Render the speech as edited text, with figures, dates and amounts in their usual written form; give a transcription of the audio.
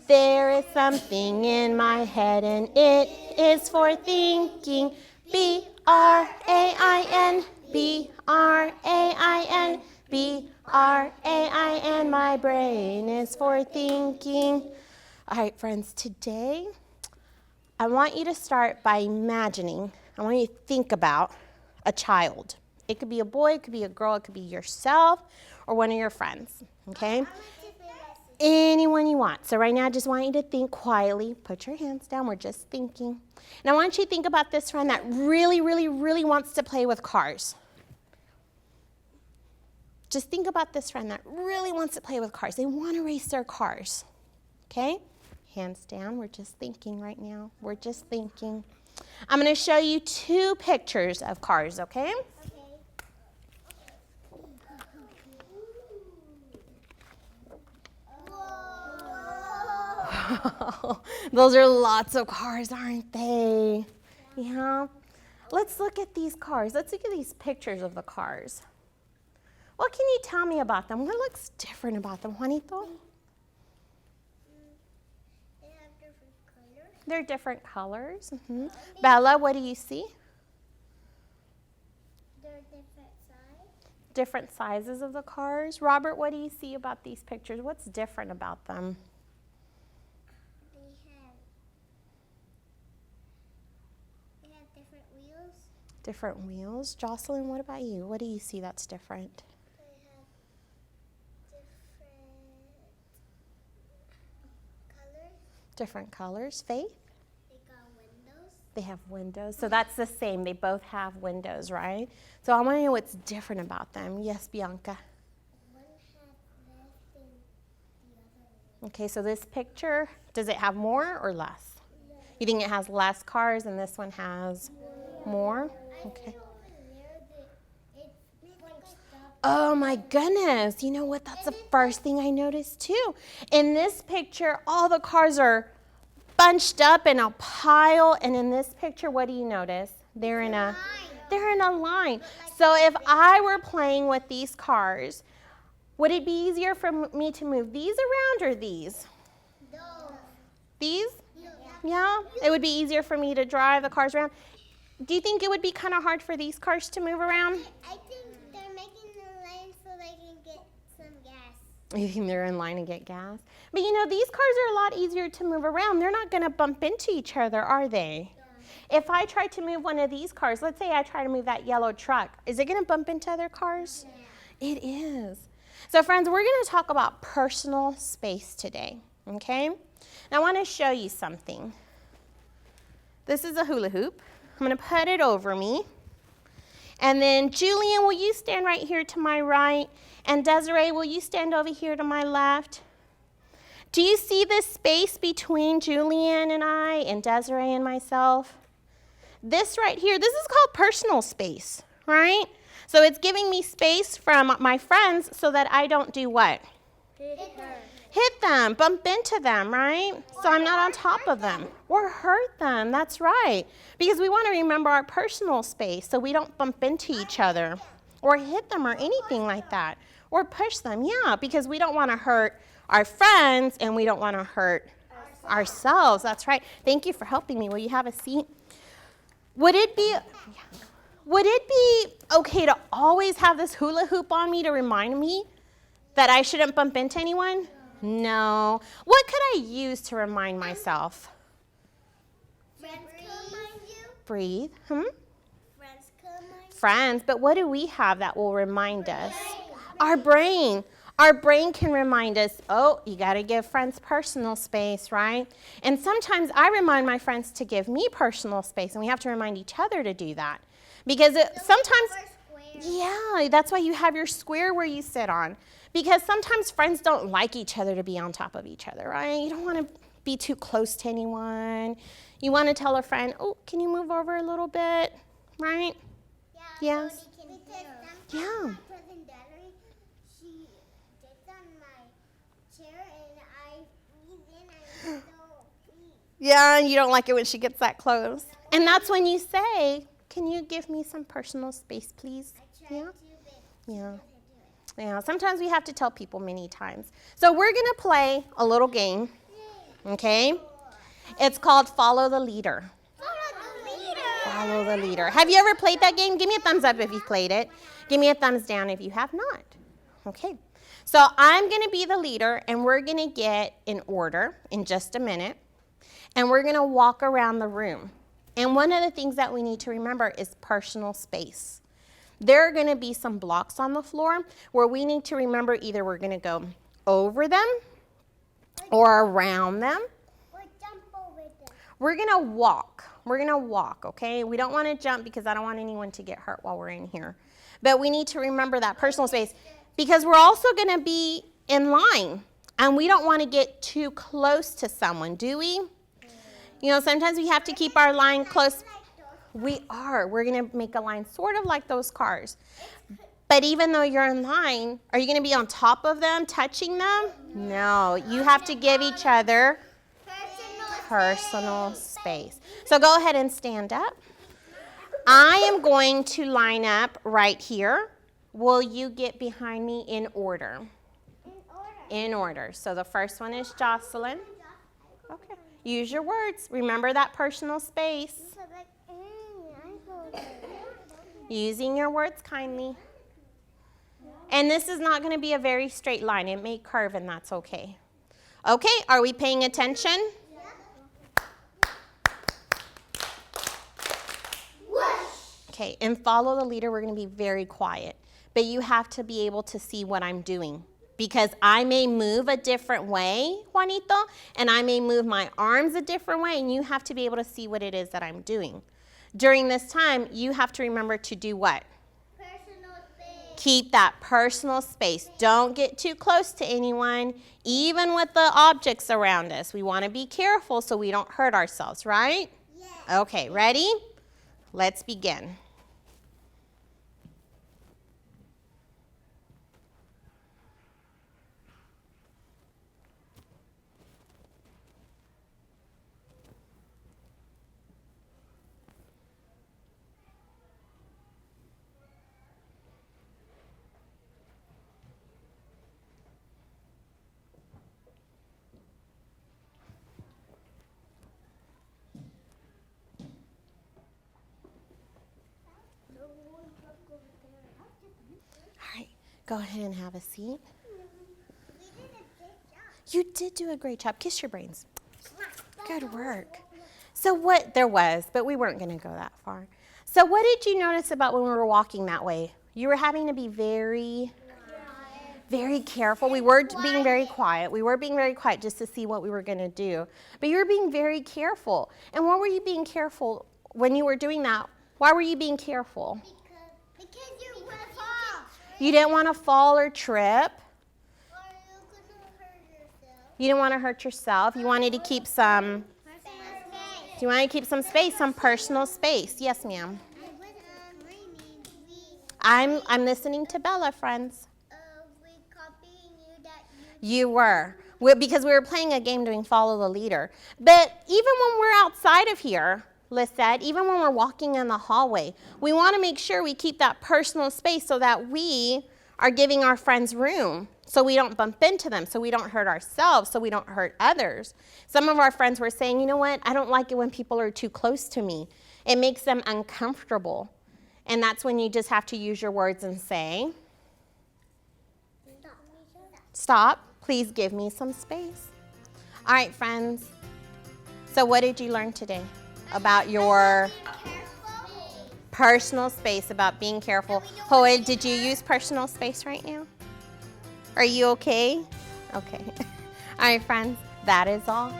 There is something in my head and it is for thinking. B-R-A-I-N, B-R-A-I-N, B-R-A-I-N. My brain is for thinking. All right, friends, today I want you to start by imagining. I want you to think about a child. It could be a boy, it could be a girl, it could be yourself or one of your friends, okay? Anyone you want. So right now I just want you to think quietly. Put your hands down. We're just thinking. And I want you to think about this friend that really, really, really wants to play with cars. Just think about this friend that really wants to play with cars. They want to race their cars. Okay? Hands down. We're just thinking right now. We're just thinking. I'm going to show you 2 pictures of cars, okay? Those are lots of cars, aren't they? Yeah. Let's look at these cars. Let's look at these pictures of the cars. What can you tell me about them? What looks different about them, Juanito? They have different colors. They're different colors. Mm-hmm. Bella, what do you see? They're different size. Different sizes of the cars. Robert, what do you see about these pictures? What's different about them? They have different wheels. Different wheels. Jocelyn, what about you? What do you see that's different? They have different colors. Different colors. Faith? They got windows. They have windows. So that's the same. They both have windows, right? So I want to know what's different about them. Yes, Bianca. One has less than the other one. Okay, so this picture, does it have more or less? Less. You think it has less cars and this one has more? Okay. It's punched up. Oh my goodness. You know what? That's the first thing I noticed too. In this picture, all the cars are bunched up in a pile. And in this picture, what do you notice? They're in a line. So if I were playing with these cars, would it be easier for me to move these around or these? Those. These? Yeah? It would be easier for me to drive the cars around. Do you think it would be kind of hard for these cars to move around? I think they're making the lane so they can get some gas. You think they're in line to get gas? But you know, these cars are a lot easier to move around. They're not going to bump into each other, are they? Yeah. If I try to move one of these cars, let's say I try to move that yellow truck, is it going to bump into other cars? Yeah. It is. So friends, we're going to talk about personal space today, okay? Now I want to show you something. This is a hula hoop. I'm going to put it over me. And then Julian, will you stand right here to my right? And Desiree, will you stand over here to my left? Do you see this space between Julian and I and Desiree and myself? This right here, this is called personal space, right? So it's giving me space from my friends so that I don't do what? Hit them, bump into them, right? So I'm not on top of them. Or hurt them, that's right. Because we want to remember our personal space so we don't bump into each other or hit them or anything like that. Or push them, yeah, because we don't want to hurt our friends and we don't want to hurt ourselves. That's right. Thank you for helping me. Will you have a seat? Would it be okay to always have this hula hoop on me to remind me that I shouldn't bump into anyone? No. What could I use to remind myself? Friends come on you. Breathe. Friends come on you. Friends, but what do we have that will remind us? Our brain. Our brain can remind us, oh, you got to give friends personal space, right? And sometimes I remind my friends to give me personal space, and we have to remind each other to do that. Because sometimes, yeah, that's why you have your square where you sit on. Because sometimes friends don't like each other to be on top of each other, right? You don't want to be too close to anyone. You want to tell a friend, oh, can you move over a little bit, right? Yeah. Yes. Yeah. Yeah. My cousin Valerie, she sits on my chair and I squeeze in and Yeah, you don't like it when she gets that close. And that's when you say, can you give me some personal space, please? I try Yeah. to, but Yeah. she doesn't do it. Yeah, sometimes we have to tell people many times. So we're going to play a little game, Okay? It's called Follow the Leader. Follow the leader. Have you ever played that game? Give me a thumbs up if you've played it. Give me a thumbs down if you have not. Okay. So I'm going to be the leader, and we're going to get in order in just a minute. And we're going to walk around the room. And one of the things that we need to remember is personal space. There are going to be some blocks on the floor where we need to remember either we're going to go over them or around them. Or jump over them. We're going to walk. We're going to walk, okay? We don't want to jump because I don't want anyone to get hurt while we're in here. But we need to remember that personal space because we're also going to be in line. And we don't want to get too close to someone, do we? You know, sometimes we have to keep our line close. We are. We're going to make a line sort of like those cars. But even though you're in line, are you going to be on top of them, touching them? No. You have to give each other personal space. So go ahead and stand up. I am going to line up right here. Will you get behind me in order? In order. So the first one is Jocelyn. Okay. Use your words. Remember that personal space. Using your words kindly. And this is not going to be a very straight line. It may curve, and that's okay. Okay, are we paying attention? Okay, and follow the leader. We're going to be very quiet. But you have to be able to see what I'm doing. Because I may move a different way, Juanito, and I may move my arms a different way, and you have to be able to see what it is that I'm doing. During this time, you have to remember to do what? Personal space. Keep that personal space. Don't get too close to anyone, even with the objects around us. We want to be careful so we don't hurt ourselves, right? Yes. Okay, ready? Let's begin. All right, go ahead and have a seat. You did do a great job. Kiss your brains. Good work. So what, there was, but we weren't going to go that far. So what did you notice about when we were walking that way? You were having to be very careful. We were being very quiet. We were being very quiet just to see what we were going to do. But you were being very careful. And why were you being careful when you were doing that? Why were you being careful? Because you will fall. You didn't want to fall or trip. Or you could hurt yourself. You didn't want to hurt yourself. You wanted to keep some, you wanted to keep some space, some personal space. Yes, ma'am. I'm listening to Bella, friends. We copying you that You were. Because we were playing a game doing Follow the Leader. But even when we're outside of here, Lisette, even when we're walking in the hallway, we want to make sure we keep that personal space so that we are giving our friends room, so we don't bump into them, so we don't hurt ourselves, so we don't hurt others. Some of our friends were saying, you know what, I don't like it when people are too close to me. It makes them uncomfortable. And that's when you just have to use your words and say, stop, please give me some space. All right, friends. So what did you learn today about your personal space, about being careful? Joel, did you use personal space right now? Are you okay? Okay. All right, friends, that is all.